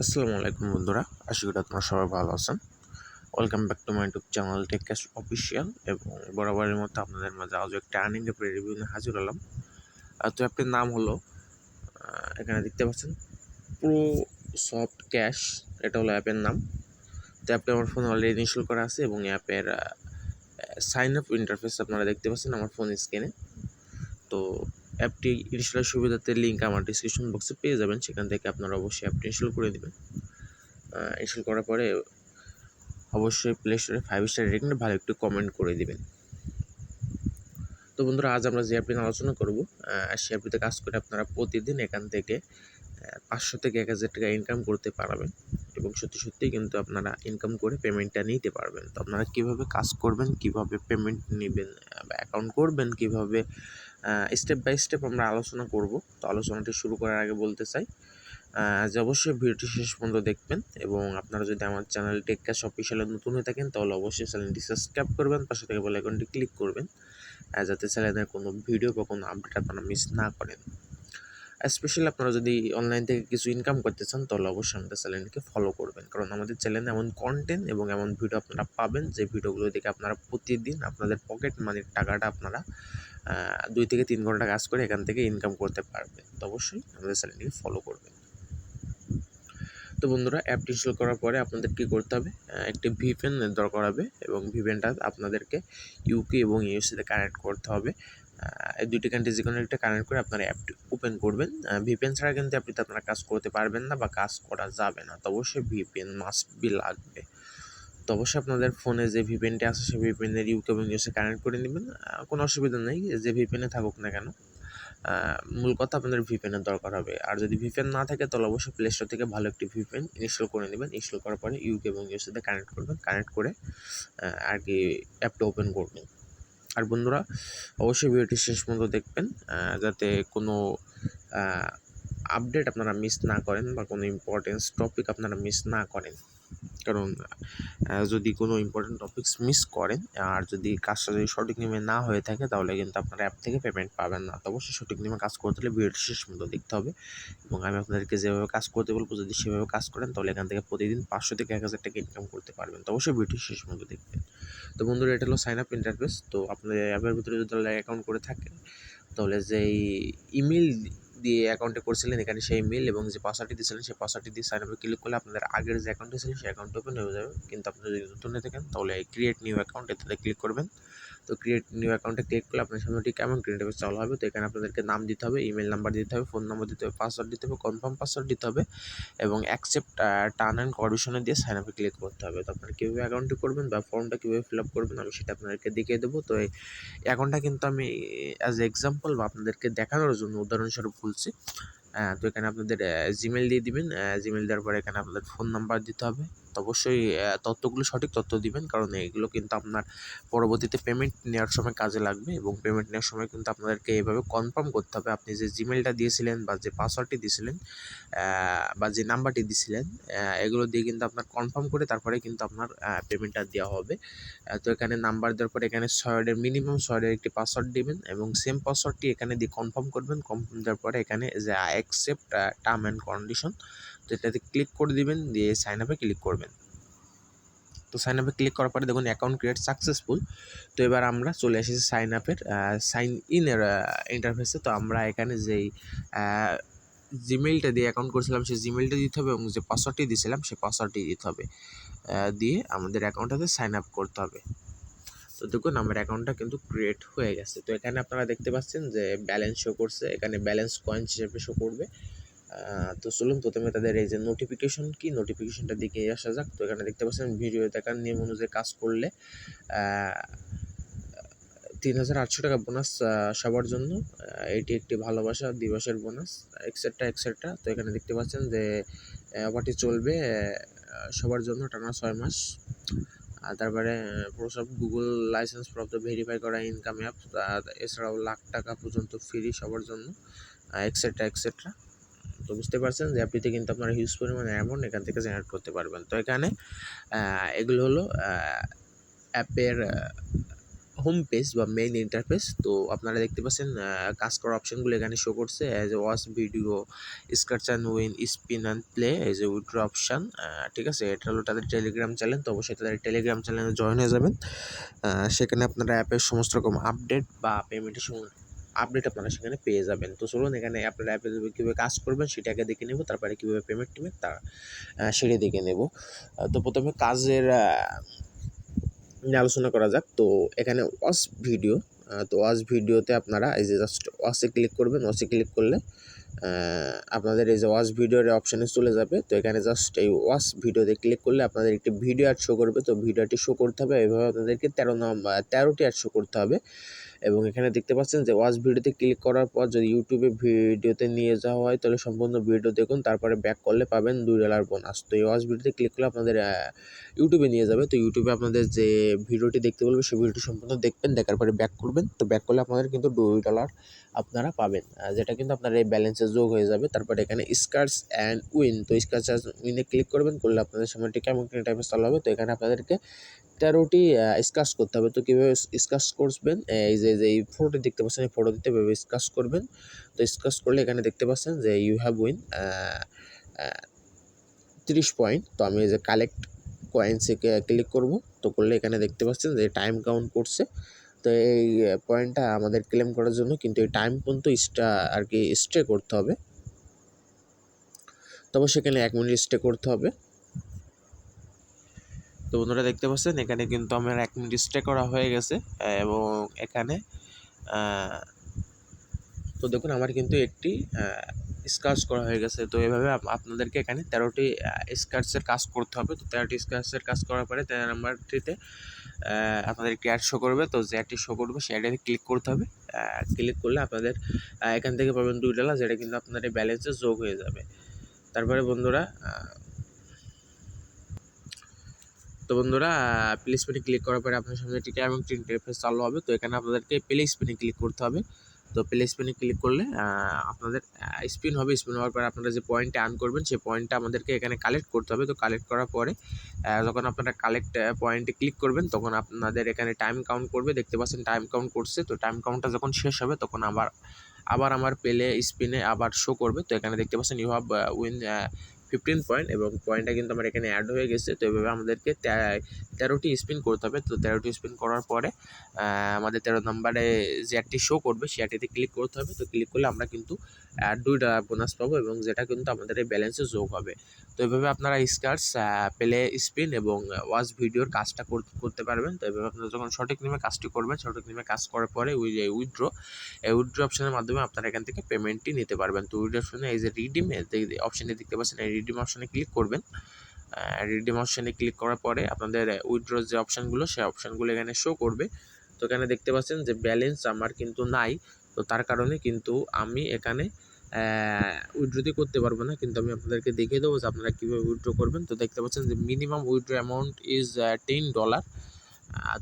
আসসালামু আলাইকুম বন্ধুরা, আশা করি আপনারা সবাই ভালো আছেন। Welcome back to my YouTube channel TechCash official. এবং বরাবরের মতো আপনাদের মাঝে আজও একটা আর্নিং অ্যাপের রিভিউ নিয়ে হাজির হলাম। তো অ্যাপটির নাম হলো এখানে দেখতে পাচ্ছেন প্রো সফট ক্যাশ, এটা হলো অ্যাপের নাম। তো অ্যাপটা আমার ফোনে অলরেডি ইনস্টল করা আছে এবং অ্যাপের সাইন আপ ইন্টারফেস আপনারা দেখতে পাচ্ছেন আমার ফোন স্ক্রিনে। তো অ্যাপটি ইনস্টলের সুবিধাতে লিঙ্ক আমার ডিসক্রিপশন বক্সে পেয়ে যাবেন, সেখান থেকে আপনারা অবশ্যই অ্যাপটি ইনস্টল করে দেবেন। ইনস্টল করার পরে অবশ্যই প্লে স্টোরে 5 স্টার রেটিং ভালো একটু কমেন্ট করে দিবেন। তো বন্ধুরা, আজ আমরা যে অ্যাপটি নিয়ে আলোচনা করব, সেই অ্যাপটিতে কাজ করে আপনারা প্রতিদিন এখান থেকে 500 থেকে 1000 টাকা ইনকাম করতে পারবেন এবং সত্যি সত্যিই কিন্তু আপনারা ইনকাম করে পেমেন্টটা নিতে পারবেন। তো আপনারা কীভাবে কাজ করবেন, কীভাবে পেমেন্ট নেবেন বা অ্যাকাউন্ট করবেন, কীভাবে স্টেপ বাই স্টেপ আমরা আলোচনা করব। তো আলোচনাটি শুরু করার আগে বলতে চাই যে অবশ্যই ভিডিওটি শেষ পর্যন্ত দেখবেন এবং আপনারা যদি আমার চ্যানেল টেকক্যাশ অফিসিয়ালে নতুন হয়ে থাকেন তাহলে অবশ্যই চ্যানেলটি সাবস্ক্রাইব করবেন, পাশে থেকে বেল আইকনটি ক্লিক করবেন যাতে চ্যানেলের কোনো ভিডিও বা কোনো আপডেট আপনারা মিস না করেন। স্পেশালি আপনারা যদি অনলাইন থেকে কিছু ইনকাম করতে চান তাহলে অবশ্যই আমাদের চ্যানেলটিকে ফলো করবেন, কারণ আমাদের চ্যানেলে এমন কন্টেন্ট এবং এমন ভিডিও আপনারা পাবেন যে ভিডিওগুলো দেখে আপনারা প্রতিদিন আপনাদের পকেট মানির টাকাটা আপনারা 2 থেকে 3 ঘন্টা কাজ করে এখান থেকে ইনকাম করতে পারবেন। তো অবশ্যই আমাদের চ্যানেলটিকে ফলো করবেন। তো বন্ধুরা, অ্যাপটি ইনস্টল করার পরে আপনাদের কী করতে হবে, একটি ভিপিএন দরকার হবে এবং ভিপিএনটা আপনাদেরকে ইউকে এবং ইউএসএতে কানেক্ট করতে হবে। এই দুইটি কান্ট্রি যে কোনো একটা কানেক্ট করে আপনারা অ্যাপটি ওপেন করবেন। ভিপিএন ছাড়া কিন্তু অ্যাপটিতে আপনারা কাজ করতে পারবেন না বা কাজ করা যাবে না। তো অবশ্যই ভিপিএন মাস্ট বি লাগবে। তো অবশ্যই আপনাদের ফোনে যে ভিপিএনটি আছে সেই ভিপিএনের ইউকে এবং ইউএসএ কানেক্ট করে নেবেন। কোনো অসুবিধা নেই, যে ভিপিএনে থাকুক না কেন, মূল কথা আপনাদের ভিপিএনের দরকার হবে। আর যদি ভিপিএন না থাকে তাহলে অবশ্যই প্লে স্টোর থেকে ভালো একটি ভিপিএন ইনস্টল করে নেবেন। ইনস্টল করার পরে ইউকে এবং ইউএসএতে কানেক্ট করবেন, কানেক্ট করে আর কি অ্যাপটা ওপেন করবেন। আর বন্ধুরা, অবশ্যই ভিডিওটি শেষ পর্যন্ত দেখবেন যাতে কোনো আপডেট আপনারা মিস না করেন বা কোনো ইম্পর্টেন্স টপিক আপনারা মিস না করেন, কারণ যদি কোনো ইম্পর্টেন্ট টপিকস মিস করেন আর যদি কাজটা যদি সঠিক নিয়মে না হয়ে থাকে তাহলে কিন্তু আপনার অ্যাপ থেকে পেমেন্ট পাবেন না। তো অবশ্যই সঠিক নিয়মে কাজ করতে হলে ভিডিওটি শেষ পর্যন্ত দেখতে হবে এবং আমি আপনাদেরকে যেভাবে কাজ করতে বলবো যদি সেভাবে কাজ করেন তাহলে এখান থেকে প্রতিদিন 500 থেকে 1000 টাকা ইনকাম করতে পারবেন। তো অবশ্যই ভিডিওটি শেষ পর্যন্ত দেখবেন। তো বন্ধুরা, এটা হলো সাইন আপ ইন্টারফেস। তো আপনাদের অ্যাপের ভিতরে যদি অ্যাকাউন্ট করে থাকেন তাহলে যেই ইমেল দিয়ে অ্যাকাউন্টে করছিলেন এখানে সেই মেল এবং যে পাসওয়ার্ডটি দিয়েছিলেন সেই পাসওয়ার্ডটি দিয়ে সাইন আপে ক্লিক করলে আপনাদের আগের যে অ্যাকাউন্টটি ছিল সেই অ্যাকাউন্ট ওপেন হয়ে যাবে। কিন্তু আপনি যদি নতুন হয়ে থাকেন তাহলে ক্রিয়েট নিউ অ্যাকাউন্ট এটাতে ক্লিক করবেন। তো ক্রিয়েট নিউ অ্যাকাউন্টে ক্লিক করলে আপনার সামনে ঠিক কেমন ইন্টারফেস চালু হবে। তো এখানে আপনাদেরকে নাম দিতে হবে, ইমেল নাম্বার দিতে হবে, ফোন নাম্বার দিতে হবে, পাসওয়ার্ড দিতে হবে, কনফার্ম পাসওয়ার্ড দিতে হবে এবং অ্যাকসেপ্ট টার্ম অ্যান্ড কন্ডিশনে দিয়ে সাইন আপে ক্লিক করতে হবে। তো আপনারা কীভাবে অ্যাকাউন্টটি করবেন বা ফর্মটা কীভাবে ফিল আপ করবেন আমি সেটা আপনাদেরকে দেখিয়ে দেবো। তো এই অ্যাকাউন্টটা কিন্তু আমি অ্যাজ এক্সাম্পল বা আপনাদেরকে দেখানোর জন্য উদাহরণস্বরূপ বলছি। তো এখানে আপনাদের জিমেল দিয়ে দিবেন। জিমেল দেওয়ার পরে এখানে আপনাদের ফোন নাম্বার দিতে হবে। তো অবশ্যই তথ্যগুলো সঠিক তথ্য দিবেন, কারণ এগুলো কিন্তু আপনার পরবর্তীতে পেমেন্ট নেওয়ার সময় কাজে লাগবে এবং পেমেন্ট নেওয়ার সময় কিন্তু আপনাদেরকে এভাবে কনফার্ম করতে হবে আপনি যে জিমেলটা দিয়েছিলেন বা যে পাসওয়ার্ডটি দিয়েছিলেন বা যে নাম্বারটি দিয়েছিলেন এগুলো দিয়ে কিন্তু আপনার কনফার্ম করে তারপরে কিন্তু আপনার পেমেন্টটা দেওয়া হবে। তো এখানে নাম্বার দেওয়ার পরে এখানে 6 মিনিমাম 6 একটি পাসওয়ার্ড দিবেন এবং সেম পাসওয়ার্ডটি এখানে দিয়ে কনফার্ম করবেন। কনফার্ম দেওয়ার পরে এখানে যে অ্যাকসেপ্ট টার্ম অ্যান্ড কন্ডিশন, তো এটাতে ক্লিক করে দিবেন, দিয়ে সাইন আপে ক্লিক করবেন। তো সাইন আপে ক্লিক করার পরে দেখুন অ্যাকাউন্ট ক্রিয়েট সাকসেসফুল। তো এবার আমরা চলে এসেছি সাইন আপের সাইন ইনের ইন্টারফেসে। তো আমরা এখানে যেই জিমেইলটা দিয়ে অ্যাকাউন্ট করেছিলাম সেই জিমেইলটা দিতে হবে এবং যে পাসওয়ার্ডটি দিয়েছিলাম সেই পাসওয়ার্ডটি দিতে হবে, দিয়ে আমাদের অ্যাকাউন্টটাতে সাইন আপ করতে হবে। তো দেখুন আমার অ্যাকাউন্টটা কিন্তু ক্রিয়েট হয়ে গেছে। তো এখানে আপনারা দেখতে পাচ্ছেন যে ব্যালেন্স শো করছে, এখানে ব্যালেন্স কয়েন্স হিসেবে শো করবে। তো চলুন প্রথমে তাদের এই যে নোটিফিকেশন কি নোটিফিকেশনটা দিকে আসা যাক। তো এখানে দেখতে পাচ্ছেন ভিডিও দেখার নিয়ম অনুযায়ী কাজ করলে 3800 টাকা বোনাস সবার জন্য। এটি একটি ভালোবাসা দিবসের বোনাস এক্সেট্রা এক্সেট্রা। তো এখানে দেখতে পাচ্ছেন যে অফারটি চলবে সবার জন্য টানা 6 মাস। তারপরে প্রসব গুগল লাইসেন্স প্রাপ্ত ভেরিফাই করা ইনকাম অ্যাপ, এছাড়াও লাখ টাকা পর্যন্ত ফ্রি সবার জন্য এক্সেট্রা এক্সেট্রা। তো বুঝতে পারছেন যে অ্যাপটিতে কিন্তু আপনারা হিউজ পরিমাণে অ্যামাউন্ট এখান থেকে জেনারেট করতে পারবেন। তো এখানে এগুলো হলো অ্যাপের হোম পেজ বা মেইন ইন্টারফেস। তো আপনারা দেখতে পাচ্ছেন কাজ করার অপশনগুলো এখানে শো করছে, as a watch video, scratch and win, spin and play, as a withdraw option. ঠিক আছে, এটা হলো তাদের টেলিগ্রাম চ্যানেল। তো অবশ্যই তাদের টেলিগ্রাম চ্যানেলে জয়েন হয়ে যাবেন। সেখানে আপনারা অ্যাপের সমস্ত রকম আপডেট বা পেমেন্টের আপডেট আপনারা সেখানে পেয়ে যাবেন। তো চলুন এখানে আপনারা অ্যাপে কীভাবে কাজ করবেন সেটাকে দেখে নেব, তারপরে কীভাবে পেমেন্ট নেবেন সেটা দেখে নেব। তো প্রথমে কাজের নিয়ে আলোচনা করা যাক। তো এখানে ওয়াচ ভিডিও, তো ওয়াচ ভিডিওতে আপনারা এই যে জাস্ট ওয়াচে ক্লিক করবেন। ওয়াচে ক্লিক করলে আপনাদের এই যে ওয়াচ ভিডিওর অপশানে চলে যাবে। তো এখানে জাস্ট এই ওয়াচ ভিডিওতে ক্লিক করলে আপনাদের একটি ভিডিও অ্যাড শো করবে। তো ভিডিওটি শো করতে হবে এভাবে আপনাদেরকে 13টি অ্যাড শো করতে হবে। এবং এখানে দেখতে পাচ্ছেন যে ওয়াচ ভিডিওতে ক্লিক করার পর যদি ইউটিউবে ভিডিওতে নিয়ে যাওয়া হয় তাহলে সম্পূর্ণ ভিডিও দেখুন, তারপরে ব্যাক করলে পাবেন $2 বোনাস। তো এই ওয়াচ ভিডিওতে ক্লিক করলে আপনাদের ইউটিউবে নিয়ে যাবে। তো ইউটিউবে আপনাদের যে ভিডিওটি দেখতে বলবে সেই ভিডিওটি সম্পূর্ণ দেখবেন, দেখার পরে ব্যাক করবেন। তো ব্যাক করলে আপনাদের কিন্তু $2 আপনারা পাবেন, যেটা কিন্তু আপনার এই ব্যালেন্সে যোগ হয়ে যাবে। তারপরে এখানে স্কার্চ অ্যান্ড উইন, তো স্কার্চ অ্যান্ড উইনে ক্লিক করবেন, করলে আপনাদের সময়টি কেমন টাইপের চালু হবে। তো এখানে আপনাদেরকে 13টি স্কাচ করতে হবে। তো কীভাবে স্কাচ করবেন, এই যে এই ফটোটি দেখতে পাচ্ছেন, এই ফটো দিতে এভাবে স্কাচ করবেন। তো স্কাচ করলে এখানে দেখতে পাচ্ছেন যে ইউ হ্যাভ উইন 30 পয়েন্ট। তো আমি এই যে কালেক্ট কয়েন্সে ক্লিক করব। তো করলে এখানে দেখতে পাচ্ছেন যে টাইম কাউন্ট করছে। তো এই পয়েন্টটা আমাদের ক্লেম করার জন্য কিন্তু এই টাইম পর্যন্ত আর কি স্টে করতে হবে। তবে সেখানে 1 মিনিট স্টে করতে হবে। তো বন্ধুরা দেখতে পাচ্ছেন এখানে কিন্তু আমার 1 মিনিট স্টে করা হয়ে গেছে। এবং এখানে তো দেখুন আমার কিন্তু একটি স্কার্চ করা হয়ে গেছে। তো এভাবে আপনাদেরকে এখানে 13টি স্কার্চের কাজ করতে হবে। তো 13টি স্কার্চের কাজ করার পরে 13 নাম্বারটিতে আপনাদের একটি অ্যাড শো করবে। তো যে অ্যাডটি শো করবে সেই অ্যাডে ক্লিক করতে হবে। ক্লিক করলে আপনাদের এখান থেকে পাবেন $2, যেটা কিন্তু আপনাদের ব্যালেন্সে যোগ হয়ে যাবে। তারপরে বন্ধুরা প্লে স্পিনে ক্লিক করার পরে আপনার সামনে টিকা এবং ইন্টারফেস চালু হবে। তো এখানে আপনাদেরকে প্লে স্পিনে ক্লিক করতে হবে। তো প্লে স্পিনে ক্লিক করলে আপনাদের স্পিন হবে। স্পিন হওয়ার পরে আপনারা যে পয়েন্টটা আর্ন করবেন সেই পয়েন্টটা আমাদেরকে এখানে কালেক্ট করতে হবে। তো কালেক্ট করার পরে যখন আপনারা কালেক্ট পয়েন্টে ক্লিক করবেন তখন আপনাদের এখানে টাইম কাউন্ট করবে। দেখতে পাচ্ছেন টাইম কাউন্ট করছে। তো টাইম কাউন্টটা যখন শেষ হবে তখন আবার আমার প্লে স্পিনে আবার শো করবে। তো এখানে দেখতে পাচ্ছেন ইউ হ্যাভ উইন 15 পয়েন্ট, এবং পয়েন্টটা কিন্তু আমার এখানে অ্যাড হয়ে গেছে। তো এভাবে আমাদেরকে 13টি স্পিন করতে হবে। তো 13টি স্পিন করার পরে আমাদের 13 নম্বরে যে অ্যাডটি শো করবে সেই অ্যাডটিতে ক্লিক করতে হবে। তো ক্লিক করলে আমরা কিন্তু $2 বোনাস পাবো, এবং যেটা কিন্তু আমাদের এই ব্যালেন্সে যোগ হবে। তো এভাবে আপনারা স্কার্স, প্লে স্পিন এবং ওয়াচ ভিডিওর কাজটা করতে পারবেন। তো এভাবে আপনারা যখন সঠিক নিয়মে কাজটি করবেন, সঠিক নিয়মে কাজ করার পরে উইথড্র অপশনের মাধ্যমে আপনারা এখান থেকে পেমেন্টটি নিতে পারবেন। তো উইথড্র অপশনে এই যে রিডিম অপশানটি দেখতে পাচ্ছেন, এই রিডিম অপশনে ক্লিক করবেন। রিডিম অপশনে ক্লিক করার পরে আপনাদের উইথড্র যে অপশানগুলো সেই অপশানগুলো এখানে শো করবে। তো এখানে দেখতে পাচ্ছেন যে ব্যালেন্স আমার কিন্তু নাই। তো তার কারণে কিন্তু আমি এখানে উইথড্রটি করতে পারবো না, কিন্তু আমি আপনাদেরকে দেখিয়ে দেবো যে আপনারা কীভাবে উইথড্র করবেন। তো দেখতে পাচ্ছেন যে মিনিমাম উইথড্র অ্যামাউন্ট ইজ $10।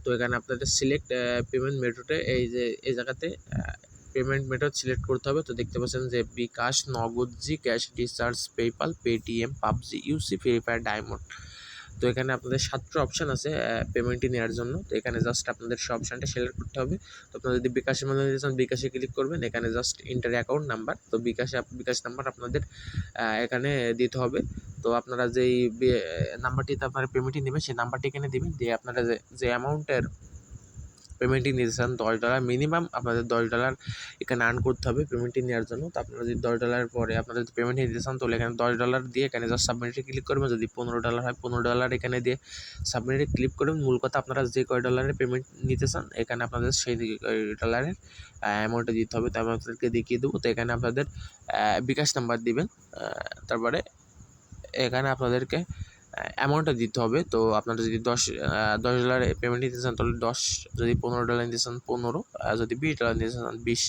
তো এখানে আপনাদের সিলেক্ট পেমেন্ট মেথডে এই জায়গাতে পেমেন্ট মেথড সিলেক্ট করতে হবে। তো দেখতে পাচ্ছেন যে bKash, Nagad, G cash, recharge, PayPal, Paytm, PUBG, UC, free fire, diamond. তো এখানে আপনাদের 7টা অপশান আছে পেমেন্টটি নেওয়ার জন্য। তো এখানে জাস্ট আপনাদের সব অপশানটা সিলেক্ট করতে হবে। তো আপনারা যদি বিকাশের মাধ্যমে দিতে চান বিকাশে ক্লিক করবেন। এখানে জাস্ট ইন্টার অ্যাকাউন্ট নাম্বার, তো বিকাশ নাম্বার আপনাদের এখানে দিতে হবে। তো আপনারা যেই নাম্বারটিতে আপনারা পেমেন্টটি নেবেন সেই নাম্বারটি এখানে দিবেন, দিয়ে আপনারা যে অ্যামাউন্টের পেমেন্টটি নিতে চান $10, মিনিমাম আপনাদের $10 এখানে আর্ন করতে হবে পেমেন্টটি নেওয়ার জন্য। তো আপনারা যদি $10 পরে আপনারা যদি পেমেন্ট নিতে চান তাহলে এখানে $10 দিয়ে এখানে জাস্ট সাবমিটে ক্লিক করবেন। যদি $15 হয় $15 এখানে দিয়ে সাবমিটে ক্লিক করবেন। মূল কথা আপনারা যে কয় ডলারের পেমেন্ট নিতে চান এখানে আপনাদের সেই ডলারের অ্যামাউন্টটা দিতে হবে। তো আমি আপনাদেরকে দেখিয়ে দেবো। তো এখানে আপনাদের বিকাশ নাম্বার দিবেন, তারপরে এখানে আপনাদেরকে অ্যামাউন্টটা দিতে হবে। তো আপনারা যদি $10 পেমেন্ট নিতে চান তাহলে 10, যদি $15 নিতে চান 15, যদি $20 নিতে চান 20।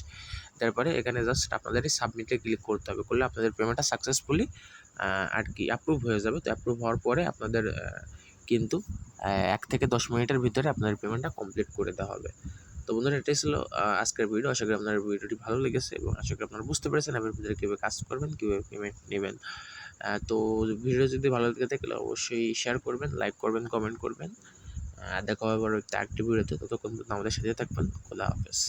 তারপরে এখানে জাস্ট আপনাদের সাবমিটে ক্লিক করতে হবে। করলে আপনাদের পেমেন্টটা সাকসেসফুলি আর কি অ্যাপ্রুভ হয়ে যাবে। তো অ্যাপ্রুভ হওয়ার পরে আপনাদের কিন্তু 1 থেকে 10 মিনিটের ভিতরে আপনাদের পেমেন্টটা কমপ্লিট করে দেওয়া হবে। তো বন্ধুরা এটাই ছিল আজকের ভিডিও। আশা করি আপনার ভিডিওটি ভালো লেগেছে এবং আশা করি আপনারা বুঝতে পেরেছেন আপনার ভিতরে কীভাবে কাজ করবেন, কীভাবে পেমেন্ট নেবেন। তো ভিডিও যদি ভালো লেগে থাকে অবশ্যই শেয়ার করবেন, লাইক করবেন, কমেন্ট করবেন। দেখা হবে পরবর্তী আরেকটি ভিডিওতে। ততক্ষণ পর্যন্ত আমাদের সাথে থাকবেন। খোদা হাফেজ।